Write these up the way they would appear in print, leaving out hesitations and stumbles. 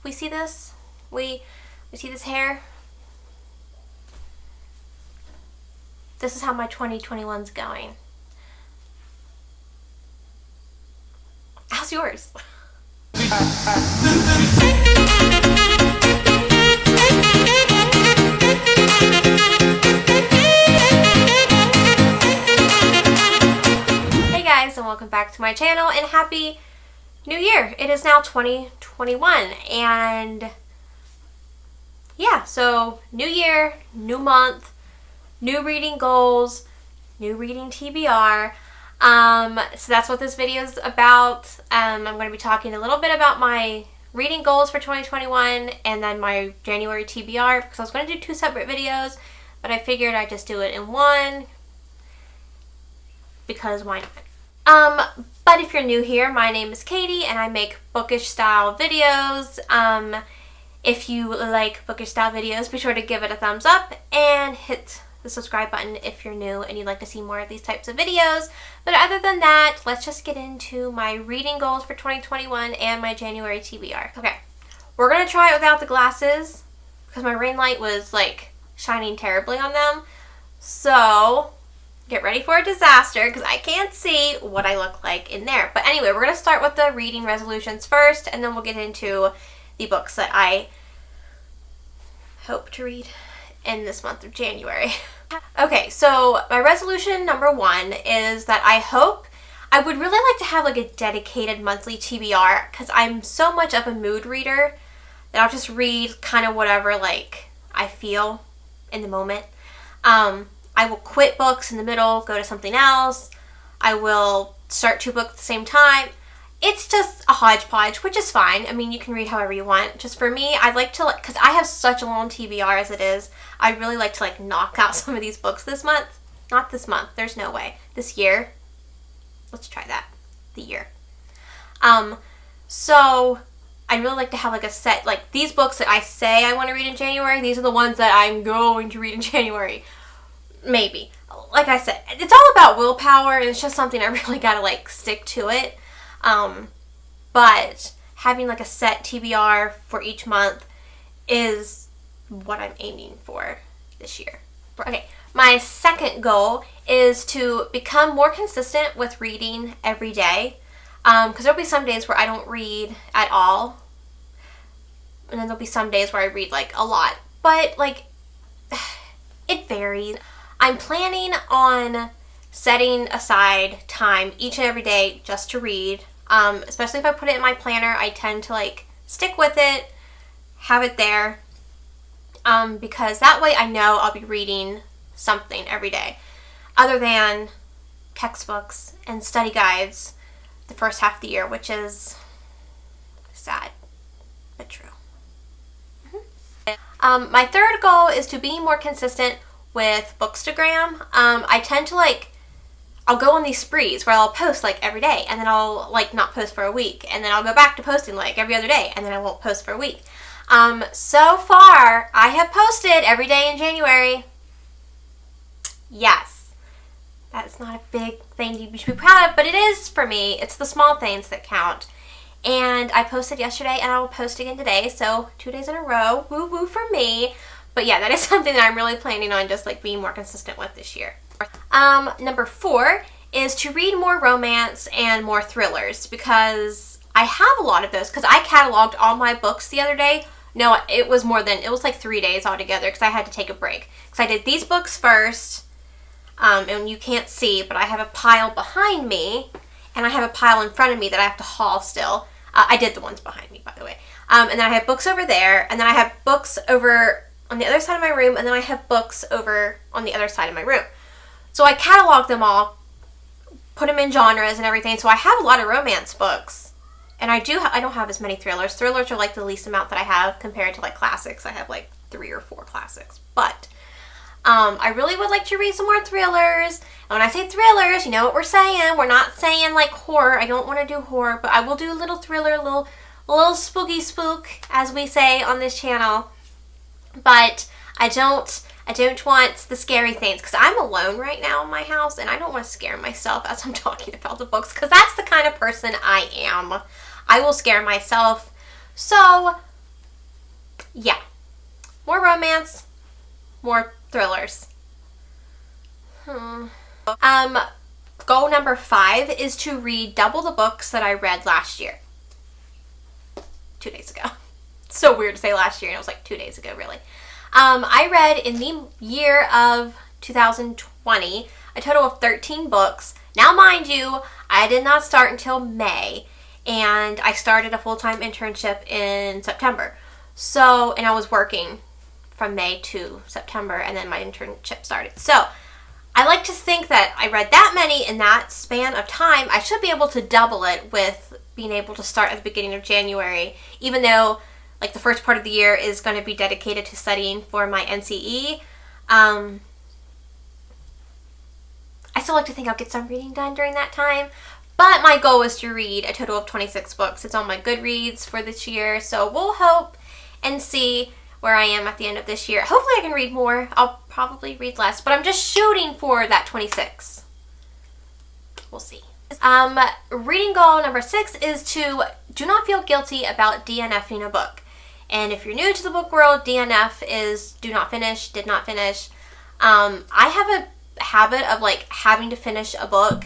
We see this? We see this hair? This is how my 2021's going. How's yours? Hey guys, and welcome back to my channel, and happy New Year. It is now 2021, and yeah, so new year, new month, new reading goals, new reading TBR. So that's what this video is about. I'm going to be talking a little bit about my reading goals for 2021 and then my January TBR, because I was going to do two separate videos, but I figured I'd just do it in one because why not? But if you're new here, my name is Katie and I make bookish style videos. If you like bookish style videos, be sure to give it a thumbs up and hit the subscribe button if you're new and you'd like to see more of these types of videos. But other than that, let's just get into my reading goals for 2021 and my January TBR. Okay, we're gonna try it without the glasses because my ring light was like shining terribly on them. So get ready for a disaster because I can't see what I look like in there. But anyway, we're gonna start with the reading resolutions first, and then we'll get into the books that I hope to read in this month of January. Okay, so my resolution number one is that I would really like to have like a dedicated monthly TBR, because I'm so much of a mood reader that I'll just read kind of whatever like I feel in the moment. I will quit books in the middle, go to something else. I will start two books at the same time. It's just a hodgepodge, which is fine. I mean, you can read however you want. Just for me, I'd like to, because I have such a long TBR as it is, I'd really like to like knock out some of these books this month. Not this month, there's no way. This year. Let's try that. The year. So I'd really like to have like a set, like these books that I say I want to read in January, these are the ones that I'm going to read in January. Maybe. Like I said, it's all about willpower, and it's just something I really gotta like stick to it. But having like a set TBR for each month is what I'm aiming for this year. Okay, my second goal is to become more consistent with reading every day. Because there'll be some days where I don't read at all, and then there'll be some days where I read like a lot. But like, it varies. I'm planning on setting aside time each and every day just to read. Especially if I put it in my planner, I tend to like stick with it, have it there, because that way I know I'll be reading something every day, other than textbooks and study guides the first half of the year, which is sad, but true. My third goal is to be more consistent with Bookstagram. I tend to like, I'll go on these sprees where I'll post like every day, and then I'll like not post for a week, and then I'll go back to posting like every other day, and then I won't post for a week. So far I have posted every day in January. Yes, that's not a big thing you should be proud of, but it is for me. It's the small things that count. And I posted yesterday, and I will post again today, so 2 days in a row. Woo woo for me. But yeah, that is something that I'm really planning on just like being more consistent with this year. Number 4 is to read more romance and more thrillers, because I have a lot of those, because I cataloged all my books the other day. No, it was like 3 days altogether, because I had to take a break. Because I did these books first, and you can't see, but I have a pile behind me, and I have a pile in front of me that I have to haul still. I did the ones behind me, by the way. And then I have books over there, and then I have books over on the other side of my room, and then I have books over on the other side of my room. So I cataloged them all, put them in genres and everything, so I have a lot of romance books. And I don't have as many thrillers. Thrillers are like the least amount that I have compared to like classics. I have like 3 or 4 classics. But I really would like to read some more thrillers. And when I say thrillers, you know what we're saying. We're not saying like horror. I don't want to do horror, but I will do a little thriller, a little spooky spook, as we say on this channel. But I don't want the scary things, because I'm alone right now in my house, and I don't want to scare myself as I'm talking about the books, because that's the kind of person I am. I will scare myself. So Yeah. More romance, more thrillers. Goal number 5 is to read double the books that I read last year. 2 days ago. It's so weird to say last year, and it was like 2 days ago, really. I read in the year of 2020 a total of 13 books. Now, mind you, I did not start until May, and I started a full-time internship in September. So, and I was working from May to September, and then my internship started. So, I like to think that I read that many in that span of time. I should be able to double it with being able to start at the beginning of January, even though like the first part of the year is going to be dedicated to studying for my NCE. I still like to think I'll get some reading done during that time, but my goal is to read a total of 26 books. It's on my Goodreads for this year, so we'll hope and see where I am at the end of this year. Hopefully I can read more. I'll probably read less, but I'm just shooting for that 26. We'll see. Reading goal number 6 is to do not feel guilty about DNFing a book. And if you're new to the book world, DNF is do not finish, did not finish. I have a habit of like having to finish a book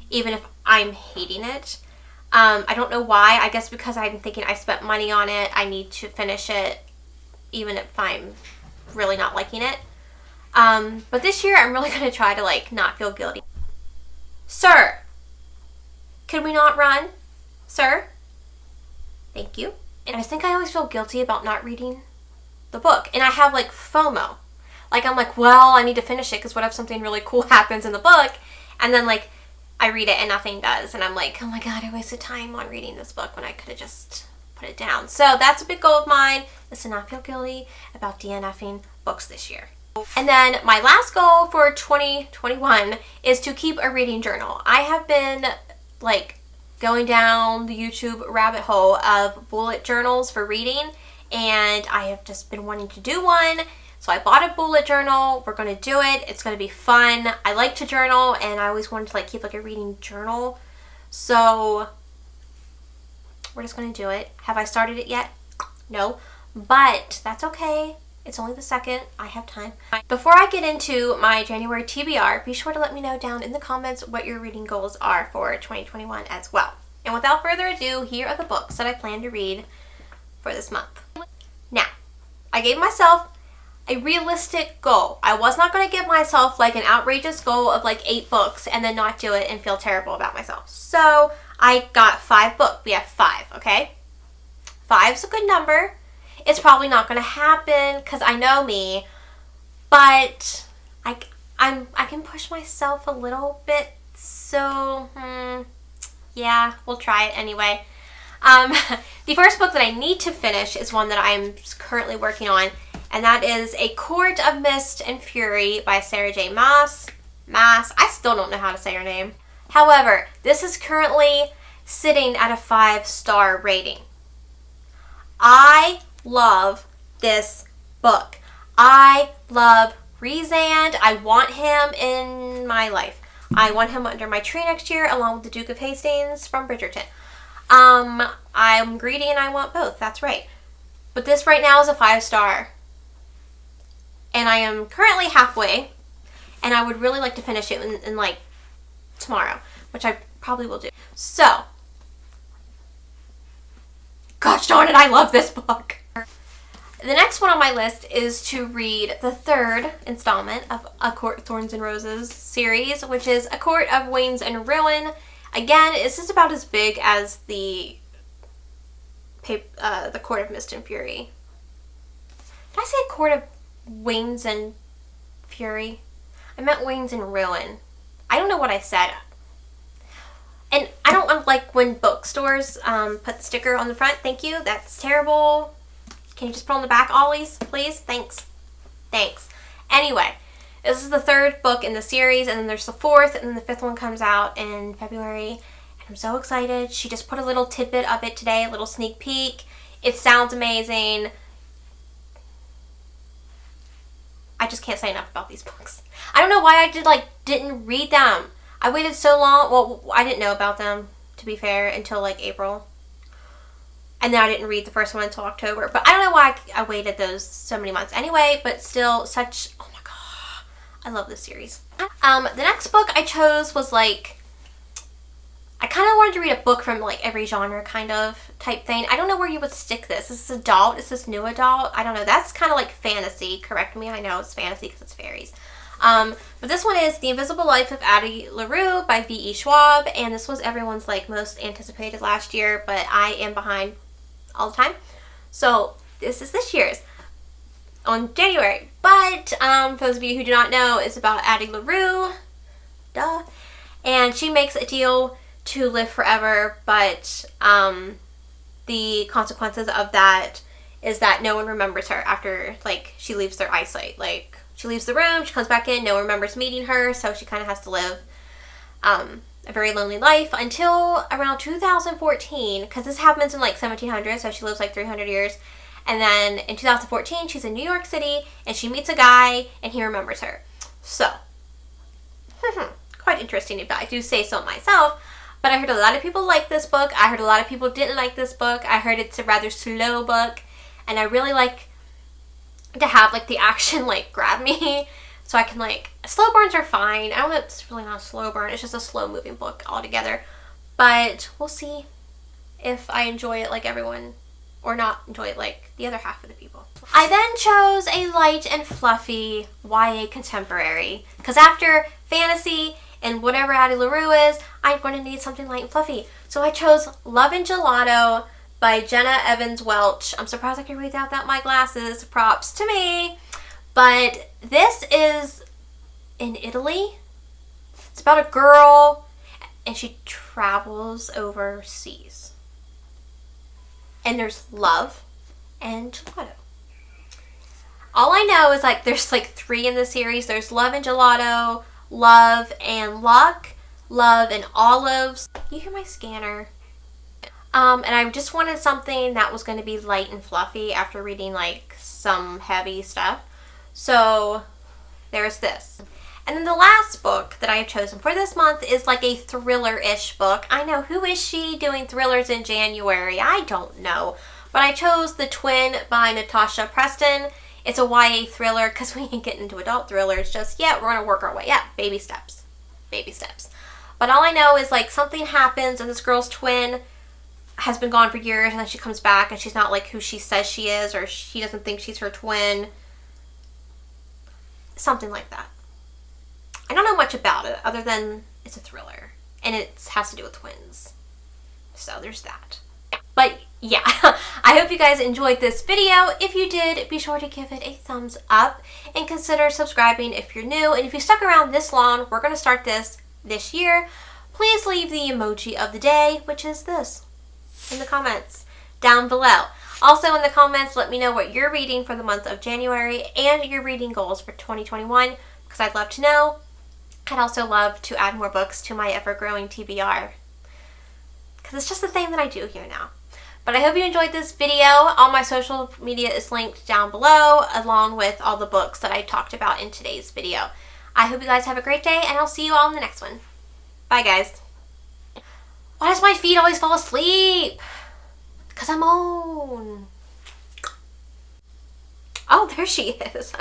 even if I'm hating it. I don't know why. I guess because I'm thinking I spent money on it, I need to finish it even if I'm really not liking it. But this year I'm really going to try to like not feel guilty. Sir, can we not run? Sir? Thank you. And I think I always feel guilty about not reading the book. And I have like FOMO. Like I'm like, well, I need to finish it because what if something really cool happens in the book? And then like I read it and nothing does. And I'm like, oh my God, I wasted time on reading this book when I could have just put it down. So that's a big goal of mine, is to not feel guilty about DNFing books this year. And then my last goal for 2021 is to keep a reading journal. I have been like going down the YouTube rabbit hole of bullet journals for reading, and I have just been wanting to do one. So I bought a bullet journal. We're going to do it. It's going to be fun. I like to journal, and I always wanted to like keep like a reading journal. So we're just going to do it. Have I started it yet? No, but that's okay. It's only the 2nd. I have time. Before I get into my January TBR, be sure to let me know down in the comments what your reading goals are for 2021 as well. And without further ado, here are the books that I plan to read for this month. Now, I gave myself a realistic goal. I was not going to give myself like an outrageous goal of like 8 books and then not do it and feel terrible about myself. So I got 5 books. We have 5, okay? 5's a good number. It's probably not going to happen because I know me, but I can push myself a little bit. So yeah, we'll try it anyway. The first book that I need to finish is one that I'm currently working on, and that is A Court of Mist and Fury by Sarah J. Maas. I still don't know how to say her name. However, this is currently sitting at a 5-star rating. I love this book. I love Rhysand. I want him in my life. I want him under my tree next year along with the Duke of Hastings from Bridgerton. I'm greedy and I want both. That's right. But this right now is a 5-star. And I am currently halfway. And I would really like to finish it in like tomorrow, which I probably will do. So, gosh darn it, I love this book. The next one on my list is to read the 3rd installment of A Court of Thorns and Roses series, which is A Court of Wings and Ruin. Again, this is about as big as the Court of Mist and Fury. Did I say A Court of Wings and Fury? I meant Wings and Ruin. I don't know what I said. And I don't like when bookstores put the sticker on the front. Thank you. That's terrible. Can you just put on the back always, please? Thanks. Anyway, this is the 3rd book in the series, and then there's the 4th, and then the 5th one comes out in February. And I'm so excited. She just put a little tidbit of it today, a little sneak peek. It sounds amazing. I just can't say enough about these books. I don't know why I didn't read them. I waited so long. Well, I didn't know about them, to be fair, until like April. And then I didn't read the first one until October. But I don't know why I waited those so many months anyway, but still such, oh my god, I love this series. The next book I chose was like, I kind of wanted to read a book from like every genre kind of type thing. I don't know where you would stick this. Is this adult? Is this new adult? I don't know. That's kind of like fantasy. Correct me. I know it's fantasy because it's fairies. But this one is The Invisible Life of Addie LaRue by V.E. Schwab. And this was everyone's like most anticipated last year, but I am behind all the time. So this is this year's on January. But for those of you who do not know, it's about Addie LaRue. Duh. And she makes a deal to live forever, but the consequences of that is that no one remembers her after like she leaves their eyesight. Like she leaves the room, she comes back in, no one remembers meeting her, so she kind of has to live a very lonely life until around 2014, because this happens in like 1700, so she lives like 300 years. And then in 2014 she's in New York City and she meets a guy and he remembers her. So quite interesting if I do say so myself. But I heard a lot of people like this book. I heard a lot of people didn't like this book. I heard it's a rather slow book. And I really like to have like the action like grab me. So I can like, slow burns are fine. I don't know if it's really not a slow burn. It's just a slow moving book altogether. But we'll see if I enjoy it like everyone or not enjoy it like the other half of the people. I then chose a light and fluffy YA contemporary. Because after fantasy and whatever Addie LaRue is, I'm going to need something light and fluffy. So I chose Love and Gelato by Jenna Welch. I'm surprised I can read that without my glasses. Props to me. But this is in Italy. It's about a girl and she travels overseas. And there's love and gelato. All I know is like there's like 3 in the series. There's Love and Gelato, Love and Luck, Love and Olives. You hear my scanner? And I just wanted something that was going to be light and fluffy after reading like some heavy stuff. So there's this. And then the last book that I have chosen for this month is like a thriller-ish book. I know, who is she doing thrillers in January? I don't know. But I chose The Twin by Natasha Preston. It's a YA thriller because we ain't getting into adult thrillers just yet. We're going to work our way up. Baby steps. Baby steps. But all I know is like something happens and this girl's twin has been gone for years and then she comes back and she's not like who she says she is, or she doesn't think she's her twin. Something like that. I don't know much about it other than it's a thriller and it has to do with twins. So there's that. But yeah, I hope you guys enjoyed this video. If you did, be sure to give it a thumbs up and consider subscribing if you're new. And if you stuck around this long, we're going to start this year. Please leave the emoji of the day, which is this, in the comments down below. Also in the comments, let me know what you're reading for the month of January and your reading goals for 2021, because I'd love to know. I'd also love to add more books to my ever-growing TBR, because it's just the thing that I do here now. But I hope you enjoyed this video. All my social media is linked down below, along with all the books that I talked about in today's video. I hope you guys have a great day, and I'll see you all in the next one. Bye, guys. Why does my feet always fall asleep? Because I'm on. Oh, there she is.